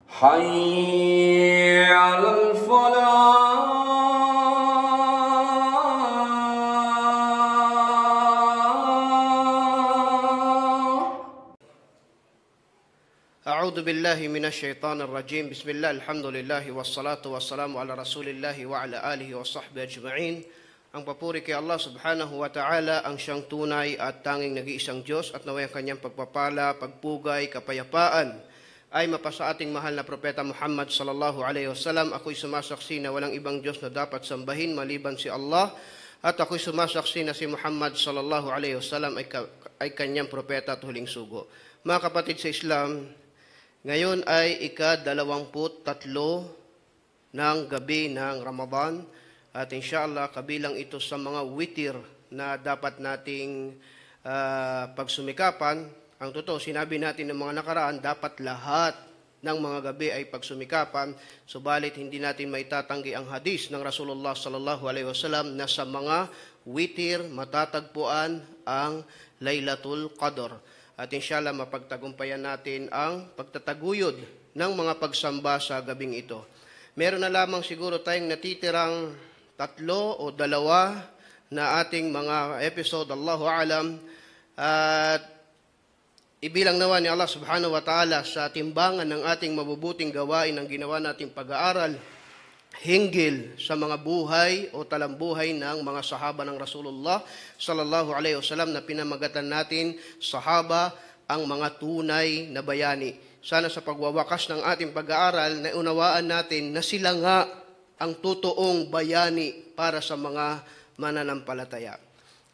حي على الفلاح. أعوذ بالله من الشيطان الرجيم. بسم الله الحمد لله والصلاة والسلام على رسول الله وعلى آله وصحبه أجمعين. Ang papuri kay Allah subhanahu wa ta'ala, ang siyang tunay at tanging nag-iisang Diyos, at naway ang kanyang pagpapala, pagpugay, kapayapaan ay mapasa ating mahal na propeta Muhammad sallallahu alaihi wasallam. Ako'y sumasaksi na walang ibang Diyos na dapat sambahin maliban si Allah, at ako'y sumasaksi na si Muhammad sallallahu alaihi wasallam ay kanyang propeta at huling sugo. Mga kapatid sa Islam, ngayon ay ika-23 ng gabi ng Ramadan, at inshallah kabilang ito sa mga witir na dapat nating pagsumikapan. Ang totoo, sinabi natin ng mga nakaraan, dapat lahat ng mga gabi ay pagsumikapan, subalit hindi natin maitatanggi ang hadis ng Rasulullah sallallahu alaihi wasallam na sa mga witir matatagpuan ang Laylatul Qadr. At inshallah mapagtagumpayan natin ang pagtataguyod ng mga pagsamba sa gabing ito. Meron na lamang siguro tayong natitirang 3 o 2 na ating mga episode, Allahu alam, at ibilang nawa ni Allah subhanahu wa ta'ala sa timbangan ng ating mabubuting gawain ng ginawa nating pag-aaral hinggil sa mga buhay o talambuhay ng mga sahaba ng Rasulullah sallallahu alaihi wasallam na pinamagatan natin, sahaba, ang mga tunay na bayani. Sana sa pagwawakas ng ating pag-aaral na unawaan natin na sila nga ang totoong bayani para sa mga mananampalataya.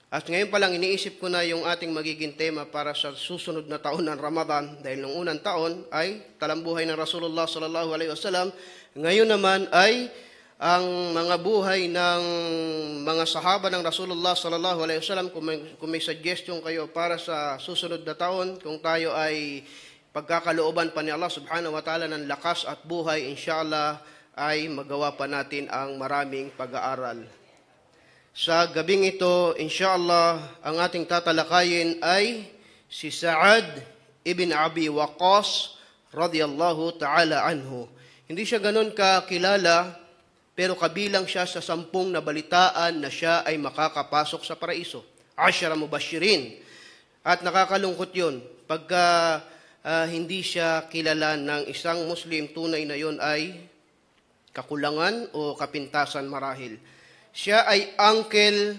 At ngayon pa lang iniisip ko na yung ating magiging tema para sa susunod na taon ng Ramadan, dahil nung unang taon ay talambuhay ng Rasulullah sallallahu alaihi wasallam. Ngayon naman ay ang mga buhay ng mga sahaba ng Rasulullah sallallahu alaihi wasallam. Kung may suggestion kayo para sa susunod na taon, kung tayo ay pagkakalooban pa ni Allah subhanahu wa ta'ala ng lakas at buhay, inshallah ay magawa pa natin ang maraming pag-aaral. Sa gabing ito, inshallah, ang ating tatalakayin ay si Sa'ad ibn Abi Waqqas radiyallahu ta'ala anhu. Hindi siya ganun kakilala, pero kabilang siya sa 10 nabalitaan na siya ay makakapasok sa paraiso. 10 mubashirin. At nakakalungkot yun, pagka hindi siya kilala ng isang Muslim, tunay na yun ay kakulangan o kapintasan marahil. Siya ay uncle,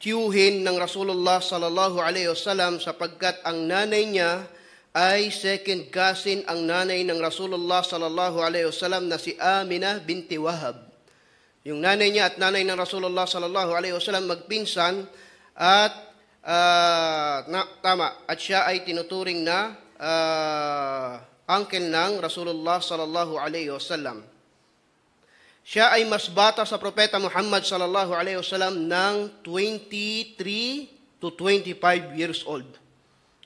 tiyuhin ng Rasulullah sallallahu alaihi wasallam, sapagkat ang nanay niya ay second cousin ang nanay ng Rasulullah sallallahu alaihi wasallam na si Aminah binti Wahab. Yung nanay niya at nanay ng Rasulullah sallallahu alaihi wasallam magpinsan, at at siya ay tinuturing na uncle ng Rasulullah sallallahu alaihi wasallam. Siya ay mas bata sa propeta Muhammad sallallahu alaihi wasallam ng 23 to 25 years old.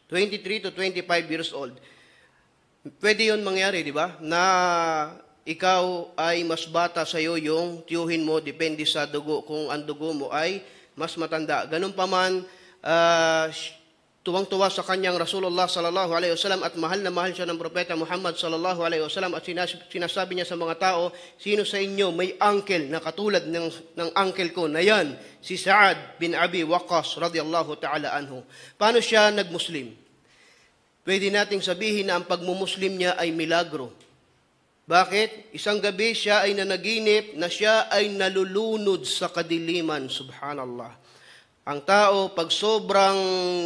23 to 25 years old. Pwede yun mangyari, di ba? Na ikaw ay mas bata sa iyo yung tiyuhin mo, depende sa dugo, kung ang dugo mo ay mas matanda. Ganun pa man, tuwang-tuwa sa kanyang Rasulullah sallallahu alaihi wasallam, at mahal na mahal siya ng propeta Muhammad sallallahu alaihi wasallam, at sinasabi niya sa mga tao, sino sa inyo may uncle na katulad ng uncle ko na yan, si Sa'ad bin Abi Waqqas radiyallahu ta'ala anhu. Paano siya nagmuslim? Pwede nating sabihin na ang pagmumuslim niya ay milagro. Bakit? Isang gabi siya ay nanaginip na siya ay nalulunod sa kadiliman, subhanallah. Ang tao, pag sobrang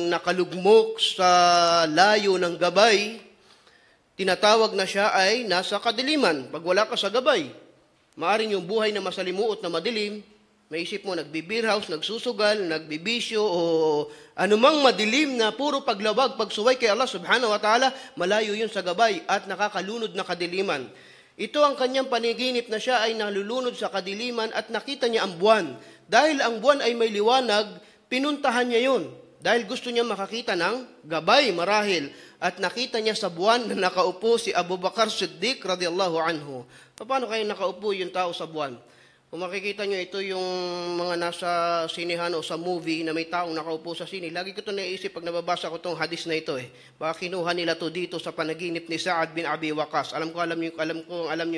nakalugmok sa layo ng gabay, tinatawag na siya ay nasa kadiliman. Pag wala ka sa gabay, maaring yung buhay na masalimuot na madilim, maisip mo, nagbe-beer house, nagsusugal, nagbibisyo, o anumang madilim na puro paglawag, pagsuway kay Allah subhanahu wa ta'ala, malayo yun sa gabay at nakakalunod na kadiliman. Ito ang kanyang paniginip na siya ay nalulunod sa kadiliman at nakita niya ang buwan. Dahil ang buwan ay may liwanag, pinuntahan niya yun. Dahil gusto niya makakita ng gabay marahil. At nakita niya sa buwan na nakaupo si Abu Bakar Siddiq radiyallahu anhu. Paano kayo nakaupo yung tao sa buwan? Kung makikita nyo, ito yung mga nasa sinehan o sa movie na may taong nakaupo sa sine. Lagi ko ito naisip pag nababasa ko itong hadis na ito. Baka kinuha nila to dito sa panaginip ni Sa'ad bin Abi Waqqas. Alam niyo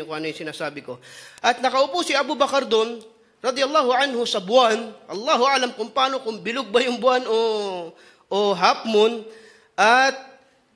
kung ano yung sinasabi ko. At nakaupo si Abu Bakar doon, radiyallahu anhu, sa buwan. Allahu alam kung paano, kung bilog ba yung buwan o half moon. At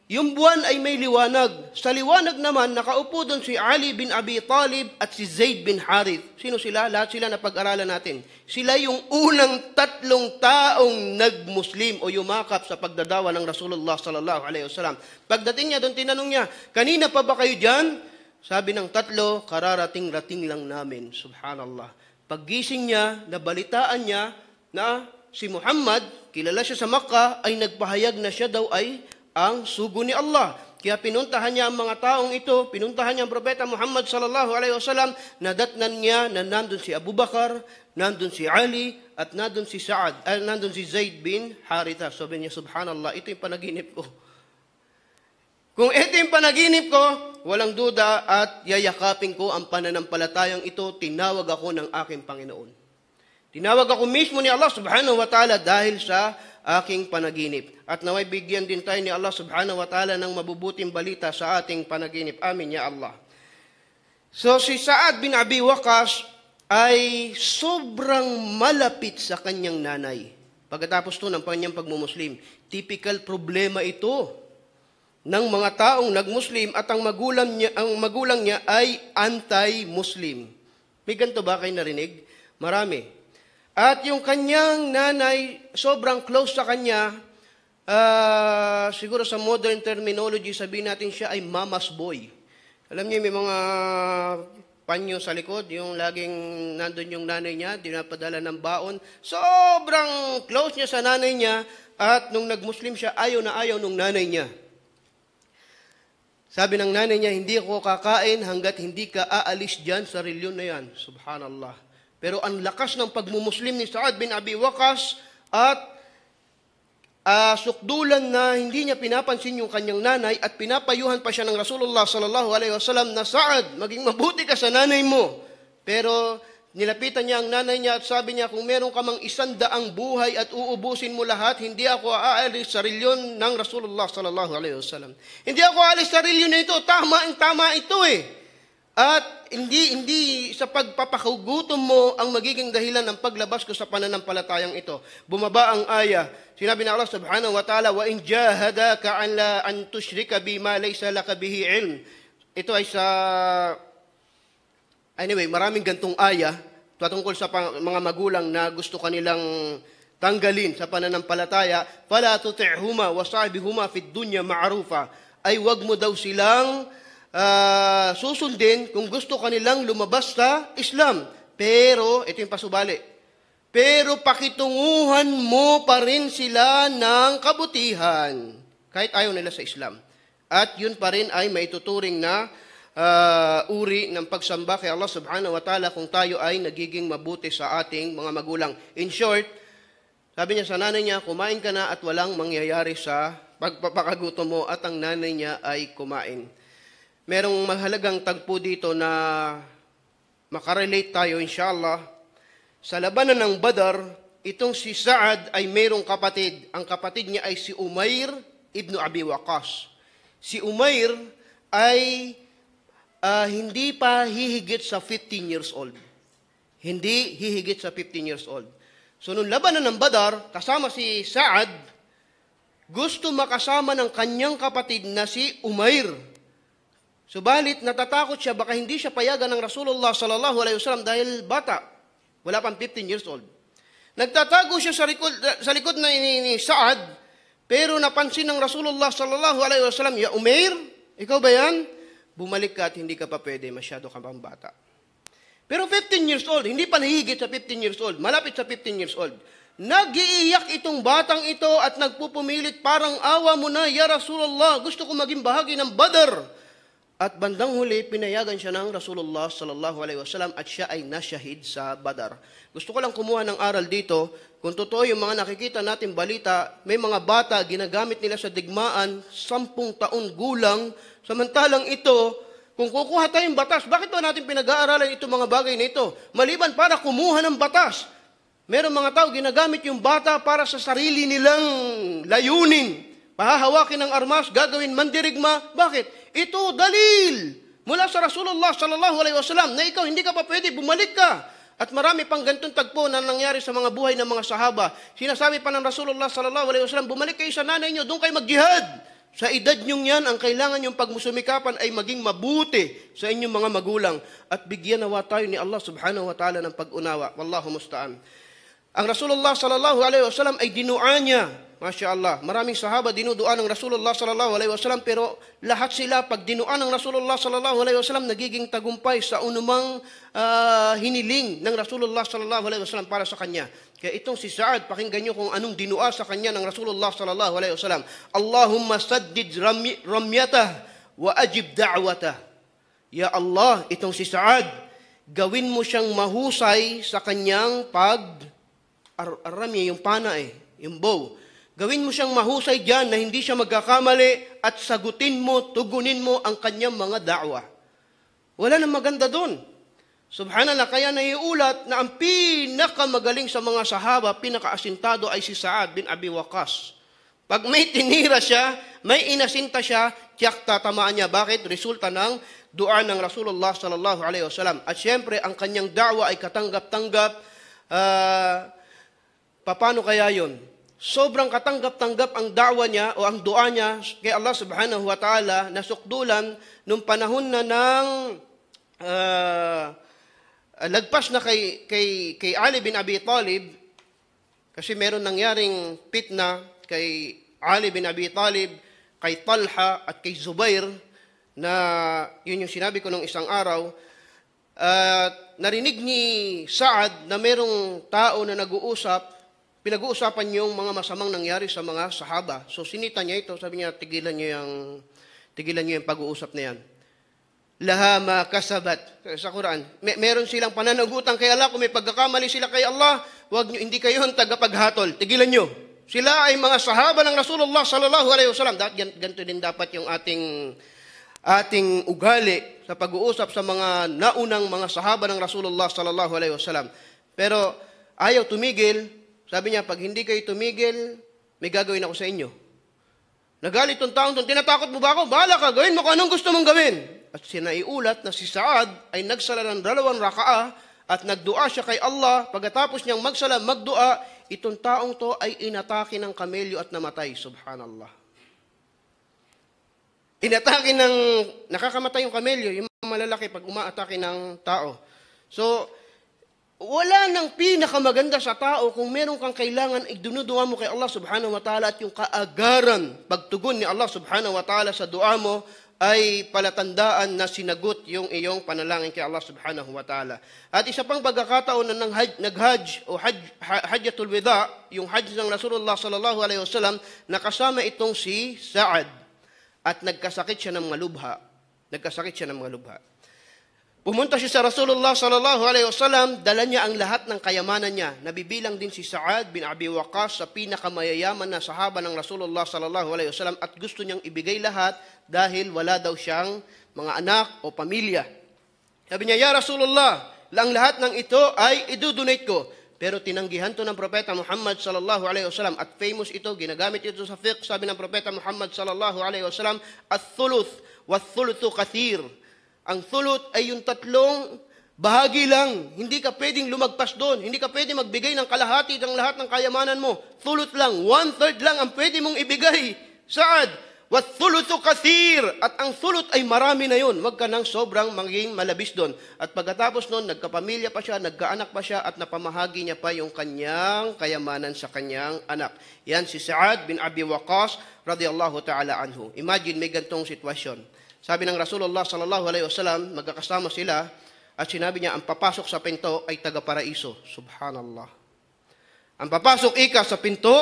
yung buwan ay may liwanag. Sa liwanag naman, nakaupo doon si Ali bin Abi Talib at si Zaid bin Harith. Sino sila? Lahat sila na pag-aralan natin. Sila yung unang 3 taong nag-Muslim o yumakap sa pagdadawa ng Rasulullah sallallahu alaihi wasallam. Pagdating niya doon, tinanong niya, kanina pa ba kayo dyan? Sabi ng 3, kararating-rating lang namin. Subhanallah. Paggising niya, nabalitaan niya na si Muhammad, kilala siya sa Makkah, ay nagpahayag na siya daw ay ang sugo ni Allah. Kaya pinuntahan niya ang mga taong ito, pinuntahan niya ang Propeta Muhammad sallallahu alaihi wasallam, nadatnan niya na nandun si Abu Bakar, nandun si Ali, at nandun si nandun si Zaid bin Haritha. Sabi niya, subhanallah, ito yung panaginip ko. Kung ito yung panaginip ko, walang duda at yayakapin ko ang pananampalatayang ito, tinawag ako ng aking Panginoon. Tinawag ako mismo ni Allah subhanahu wa ta'ala dahil sa aking panaginip. At naway bigyan din tayo ni Allah subhanahu wa ta'ala ng mabubuting balita sa ating panaginip. Amin ya Allah. So si Sa'ad bin Abi Waqqas ay sobrang malapit sa kanyang nanay. Pagkatapos to ng kanyang pagmumuslim, typical problema ito ng mga taong nagmuslim at ang magulang niya ay anti-Muslim. May ganito ba kayo narinig? Marami. At yung kanyang nanay, sobrang close sa kanya, siguro sa modern terminology, sabihin natin siya ay mama's boy. Alam niyo, may mga panyo sa likod, yung laging nandun yung nanay niya, dinapadala ng baon. Sobrang close niya sa nanay niya, at nung nag-Muslim siya, ayaw na ayaw nung nanay niya. Sabi ng nanay niya, hindi ako kakain hanggat hindi ka aalis dyan sa reliyon na yan. Subhanallah. Pero ang lakas ng pagmumuslim ni Sa'ad bin Abi Waqqas at sukdulan na hindi niya pinapansin yung kanyang nanay at pinapayuhan pa siya ng Rasulullah sallallahu alaihi wasallam na, Sa'ad, maging mabuti ka sa nanay mo. Pero nilapitan niya ang nanay niya at sabi niya, kung meron ka mang 100 buhay at uubusin mo lahat, hindi ako aalis sa reliyon ng Rasulullah sallallahu alaihi wasallam. Hindi ako aalis sa reliyon na ito. Tama ito At hindi sa pagpapakugutom mo ang magiging dahilan ng paglabas ko sa pananampalatayang ito. Bumaba ang aya. Sinabi na Allah subhanahu wa ta'ala, wa in jahadaka an tushrika bima laysa laka bihi ilm. Ito ay sa anyway, maraming gantong aya patungkol sa mga magulang na gusto kanilang tanggalin sa pananampalataya. Fala tuti'huma wa sahibihuma fid dunya ma'rufa. Ay wag mo daw silang susundin kung gusto kanilang lumabas sa Islam. Pero, ito yung pasubali, pero pakitunguhan mo pa rin sila ng kabutihan, kahit ayaw nila sa Islam. At yun pa rin ay maituturing na uri ng pagsamba kay Allah subhanahu wa ta'ala kung tayo ay nagiging mabuti sa ating mga magulang. In short, sabi niya sa nanay niya, kumain ka na at walang mangyayari sa pagpapakagutom mo, at ang nanay niya ay kumain. Merong mahalagang tagpo dito na makarelate tayo, inshallah. Sa labanan ng Badar, itong si Sa'ad ay mayroong kapatid. Ang kapatid niya ay si Umair ibn Abi Waqqas. Si Umair ay hindi pa hihigit sa 15 years old. Hindi hihigit sa 15 years old. So, nung labanan ng Badar, kasama si Sa'ad, gusto makasama ng kanyang kapatid na si Umair. Subalit, natatakot siya, baka hindi siya payagan ng Rasulullah sallallahu alaihi wasallam dahil bata. Wala pang 15 years old. Nagtatago siya sa likod ni Sa'ad, pero napansin ng Rasulullah sallallahu alaihi wasallam, ya Umair, ikaw ba yan? Bumalik ka at hindi ka pa pwede, masyado ka pang bata. Pero 15 years old, hindi pa nahigit sa 15 years old, malapit sa 15 years old. Nag-iiyak itong batang ito at nagpupumilit, parang awa mo na, ya Rasulullah, gusto ko maging bahagi ng Badr. At bandang huli, pinayagan siya ng Rasulullah sallallahu alaihi wasallam at siya ay nasyahid sa Badar. Gusto ko lang kumuha ng aral dito. Kung totoo yung mga nakikita natin balita, may mga bata, ginagamit nila sa digmaan, 10 taon gulang, samantalang ito, Kung kukuha tayong batas, bakit ba natin pinag-aaralan itong mga bagay na ito? Maliban para kumuha ng batas. Meron mga tao ginagamit yung bata para sa sarili nilang layunin. Pahahawakin ng armas, gagawin mandirigma. Bakit? Ito dalil mula sa Rasulullah sallallahu alaihi wasallam na ikaw hindi ka pa pwede, bumalik ka. At marami pang gantong tagpo na nangyari sa mga buhay ng mga sahaba. Sinasabi pa ng Rasulullah sallallahu alaihi wasallam, bumalik kayo sa nanay nyo, doon kayo mag-jihad. Sa edad nyong yan, ang kailangan yung pagmusumikapan ay maging mabuti sa inyong mga magulang. At bigyan nawa tayo ni Allah subhanahu wa ta'ala ng pag-unawa. Wallahu musta'an. Ang Rasulullah sallallahu alaihi wasallam ay dinua niya. Masya Allah. Maraming sahaba dinudua ng Rasulullah sallallahu alaihi wasallam, pero lahat sila pag dinua ng Rasulullah sallallahu alaihi wasallam nagiging tagumpay sa unumang hiniling ng Rasulullah sallallahu alaihi wasallam para sa kanya. Kaya itong si Sa'ad, pakinggan nyo kung anong dinua sa kanya ng Rasulullah sallallahu alaihi wasallam. Allahumma saddid ramyatah wa ajib da'watah. Ya Allah, itong si Sa'ad, gawin mo siyang mahusay sa kanyang ramya, yung pana yung bow. Gawin mo siyang mahusay dyan na hindi siya magkakamali at sagutin mo, tugunin mo ang kanyang mga da'wa. Wala nang maganda doon. Subhanallah, kaya naiulat na ang pinakamagaling sa mga sahaba, pinakaasintado ay si Sa'ad bin Abi Waqqas. Pag may tinira siya, may inasinta siya, tiyak tatamaan niya. Bakit? Resulta ng dua ng Rasulullah sallallahu alaihi wasallam. At syempre, ang kanyang da'wa ay katanggap-tanggap. Paano kaya yun? Sobrang katanggap-tanggap ang da'wa niya o ang dua niya kay Allah subhanahu wa ta'ala na sukdulan nung panahon na ng lagpas na kay Ali bin Abi Talib, kasi meron nangyaring fitna kay Ali bin Abi Talib, kay Talha at kay Zubair, na yun yung sinabi ko nung isang araw. Narinig ni Sa'ad na merong tao na pinag-uusapan yung mga masamang nangyari sa mga sahaba. So sinita niya ito, sabi niya, tigilan niyo yung pag-uusap na yan. Laha ma kasabat sa Quran. Meron silang pananagutan kay Allah. Kung may pagkakamali sila kay Allah, hindi kayo ang tagapaghatol. Tigilan nyo. Sila ay mga sahaba ng Rasulullah sallallahu alaihi wasallam. Ganito din dapat yung ating ugali sa pag-uusap sa mga naunang mga sahaba ng Rasulullah sallallahu alaihi wasallam. Pero ayaw tumigil. Sabi niya, pag hindi kayo tumigil, may gagawin ako sa inyo. Nagalit tong taong tong, tinatakot mo ba ako? Bahala ka, gawin mo kung anong gusto mong gawin. At sinaiulat na si Sa'ad ay nagsala ng 2 raka'a at nagdua siya kay Allah. Pagkatapos niyang magsala, magdua, itong taong to ay inatake ng kamelyo at namatay. Subhanallah. Inatake nakakamatay yung kamelyo, yung malalaki pag umaatake ng tao. So, wala nang pinakamaganda sa tao kung meron kang kailangan, idunudua mo kay Allah subhanahu wa ta'ala at yung kaagaran, pagtugon ni Allah subhanahu wa ta'ala sa dua mo, ay palatandaan na sinagot yung iyong panalangin kay Allah subhanahu wa ta'ala. At isa pang pagkakataon na nag-hajj o hajjatul wida, yung hajj ng Rasulullah sallallahu alaihi wasallam, nakasama itong si Sa'ad at nagkasakit siya ng malubha. Pumunta siya sa Rasulullah sallallahu alaihi wasallam, dala niya ang lahat ng kayamanan niya. Nabibilang din si Sa'ad bin Abi Waqqas sa pinakamayayaman na sahaba ng Rasulullah sallallahu alaihi wasallam at gusto niyang ibigay lahat dahil wala daw siyang mga anak o pamilya. Sabi niya, "Ya Rasulullah, ang lahat ng ito ay idudonate ko." Pero tinanggihan to ng Propeta Muhammad sallallahu alaihi wasallam at famous ito, ginagamit ito sa fiqh. Sabi ng Propeta Muhammad sallallahu alaihi wasallam, "Ath-thuluth wath-thuluthu kathir." Ang thuluth ay yung 3 bahagi lang. Hindi ka pwedeng lumagpas doon. Hindi ka pwedeng magbigay ng kalahati ng lahat ng kayamanan mo. Thuluth lang, 1/3 lang ang pwede mong ibigay. Sa'ad, wath-thuluthu kathir. At ang thuluth ay marami na yun. Huwag ka nang sobrang maging malabis doon. At pagkatapos noon, nagkapamilya pa siya, nagkaanak pa siya, at napamahagi niya pa yung kanyang kayamanan sa kanyang anak. Yan si Sa'ad bin Abi Waqqas radiyallahu ta'ala anhu. Imagine may gantong sitwasyon. Sabi ng Rasulullah sallallahu alaihi wasallam, magkakasama sila at sinabi niya, ang papasok sa pinto ay taga-paraiso. Subhanallah. Ang papasok sa pinto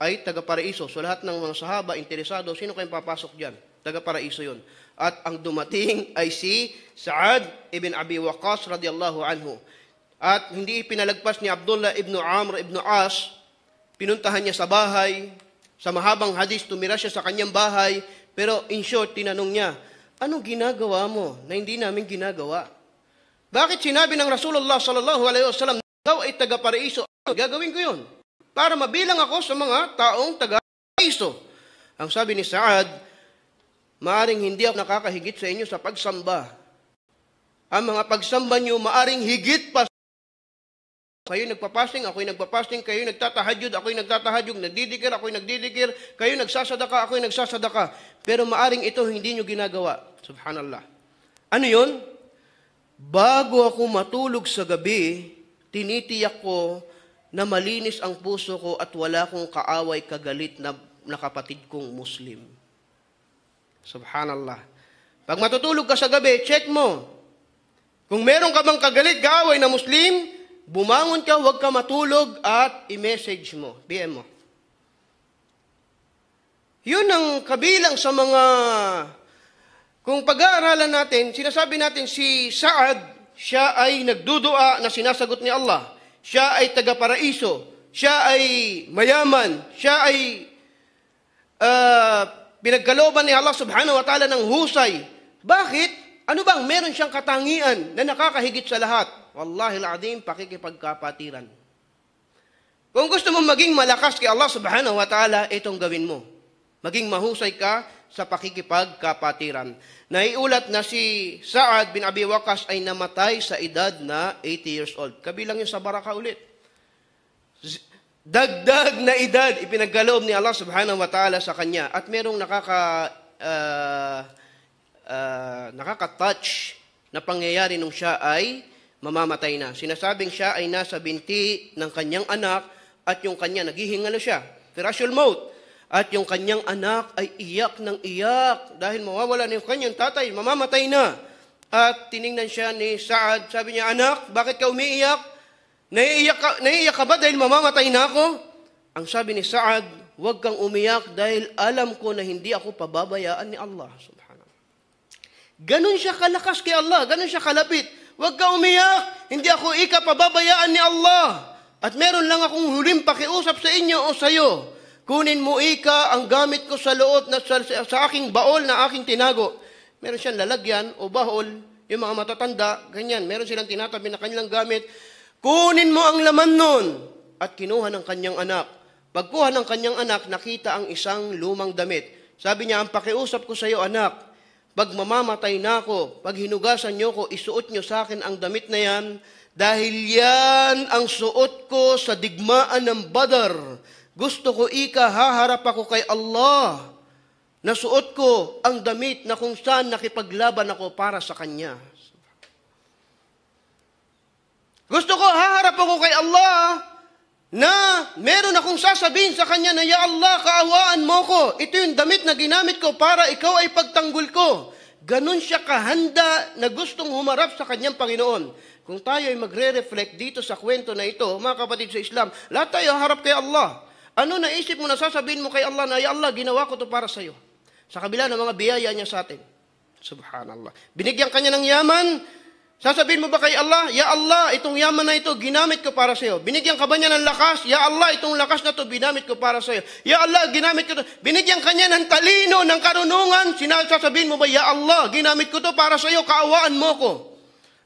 ay taga-paraiso. So lahat ng mga sahaba, interesado, sino kayong papasok dyan? Taga-paraiso yun. At ang dumating ay si Sa'ad ibn Abi Waqqas radiyallahu anhu. At hindi pinalagpas ni Abdullah ibn Amr ibn As, pinuntahan niya sa bahay, sa mahabang hadis, tumira siya sa kanyang bahay, pero in short, tinanong niya, Anong ginagawa mo na hindi namin ginagawa? Bakit sinabi ng Rasulullah sallallahu alaihi wasallam, ikaw ay taga-paraiso? Gagawin ko yun para mabilang ako sa mga taong taga-paraiso. Ang sabi ni Saad, maaring hindi ako nakakahigit sa inyo sa pagsamba. Ang mga pagsamba niyo maaring higit pa. Kayo nagpapasting, ako'y nagpapasting, kayo nagtatahajud, ako'y nagtatahajud, nagdidikir, ako'y nagdidikir, kayo nagsasadaka, ako'y nagsasadaka. Pero maaring ito hindi nyo ginagawa. Subhanallah. Ano yun? Bago ako matulog sa gabi, tinitiyak ko na malinis ang puso ko at wala kong kaaway kagalit na kapatid kong Muslim. Subhanallah. Pag matutulog ka sa gabi, check mo. Kung meron ka bang kagalit, kaaway na Muslim, bumangon ka, huwag ka matulog at i-message mo, PM mo. Yun ang kabilang sa mga, kung pag-aaralan natin, sinasabi natin si Saad, siya ay nagdudua na sinasagot ni Allah. Siya ay taga-paraiso. Siya ay mayaman. Siya ay pinagkalooban ni Allah subhanahu wa ta'ala ng husay. Bakit? Ano bang meron siyang katangian na nakakahigit sa lahat? Wallahi al-azim, pakikipagkapatiran. Kung gusto mo maging malakas kay Allah subhanahu wa ta'ala, itong gawin mo. Maging mahusay ka sa pakikipagkapatiran. Naiulat na si Sa'ad bin Abi Waqqas ay namatay sa edad na 80 years old. Kabilang yun sa baraka ulit. Dagdag na edad, ipinagkaloob ni Allah subhanahu wa ta'ala sa kanya. At merong nakaka-touch na pangyayari nung siya ay mamamatay na. Sinasabing siya ay nasa binti ng kanyang anak at yung kanya, naghihingalo siya, firashul maut. At yung kanyang anak ay iyak ng iyak dahil mawawala na yung kanyang tatay, mamamatay na. At tiningnan siya ni Saad, sabi niya, anak, bakit ka umiiyak? Naiiyak ka ba dahil mamamatay na ako? Ang sabi ni Saad, huwag kang umiyak dahil alam ko na hindi ako pababayaan ni Allah. Ganon siya kalakas kay Allah, ganon siya kalapit. Huwag ka umiyak, hindi ako pababayaan ni Allah. At meron lang akong huling pakiusap sa inyo o sa iyo. Kunin mo ang gamit ko sa loob na sa aking baol na aking tinago. Meron siyang lalagyan o bahol, yung mga matatanda, ganyan. Meron silang tinatabi na kanilang gamit. Kunin mo ang laman nun. At kinuha ng kanyang anak. Pagkuha ng kanyang anak, nakita ang isang lumang damit. Sabi niya, ang pakiusap ko sa iyo, anak, pag mamamatay na ako, pag hinugasan niyo ko, isuot niyo sa akin ang damit na yan, dahil yan ang suot ko sa digmaan ng Badar. Gusto ko haharap ako kay Allah. Nasuot ko ang damit na kung saan nakipaglaban ako para sa Kanya. Gusto ko haharap ako kay Allah na meron akong sasabihin sa Kanya na, Ya Allah, kaawaan mo ko. Ito yung damit na ginamit ko para ikaw ay pagtanggol ko. Ganun siya kahanda na gustong humarap sa Kanyang Panginoon. Kung tayo ay magre-reflect dito sa kwento na ito, mga kapatid sa Islam, lahat tayo harap kay Allah. Ano naisip mo na sasabihin mo kay Allah na, Ya Allah, ginawa ko to para sa iyo. Sa kabila ng mga biyaya niya sa atin. Subhanallah. Binigyan kanya ng yaman, sasabihin mo ba kay Allah, Ya Allah, itong yaman na ito, ginamit ko para sa iyo. Binigyan ka ba niya ng lakas? Ya Allah, itong lakas na to, ginamit ko para sa iyo. Ya Allah, ginamit ko to. Binigyan kanya ng talino, ng karunungan, sasabihin mo ba, Ya Allah, ginamit ko to para sa iyo, kaawaan mo ko.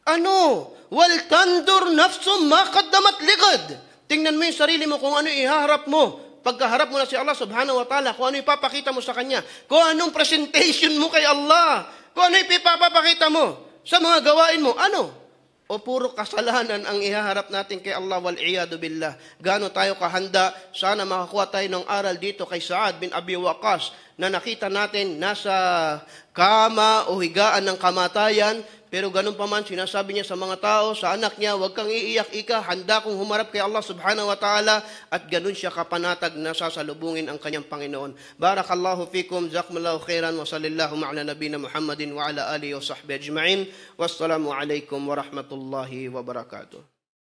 Ano? Wal tandur nafsum ma qaddamat ligad. Tingnan mo yung sarili mo kung ano ihaharap mo. Pagkaharap mo na si Allah subhanahu wa ta'ala, kung ano ipapakita mo sa Kanya. Kung anong presentation mo kay Allah. Kung ano ipapakita mo sa mga gawain mo. Ano? O puro kasalanan ang ihaharap natin kay Allah wal-iyadu billah. Gaano tayo kahanda? Sana makakuha tayo ng aral dito kay Saad bin Abi Waqqas na nakita natin nasa kama o higaan ng kamatayan. Pero ganun pa man, sinasabi niya sa mga tao, sa anak niya, huwag kang iiyak handa kong humarap kay Allah subhanahu wa ta'ala, at ganun siya kapanatag na sasalubungin ang kanyang Panginoon. Barakallahu fikum, jazakumullahu khairan, wa sallallahu ma'ala nabina Muhammadin wa ala alihi wa sahbihi ajma'in. Wassalamu alaikum wa rahmatullahi wa barakatuh.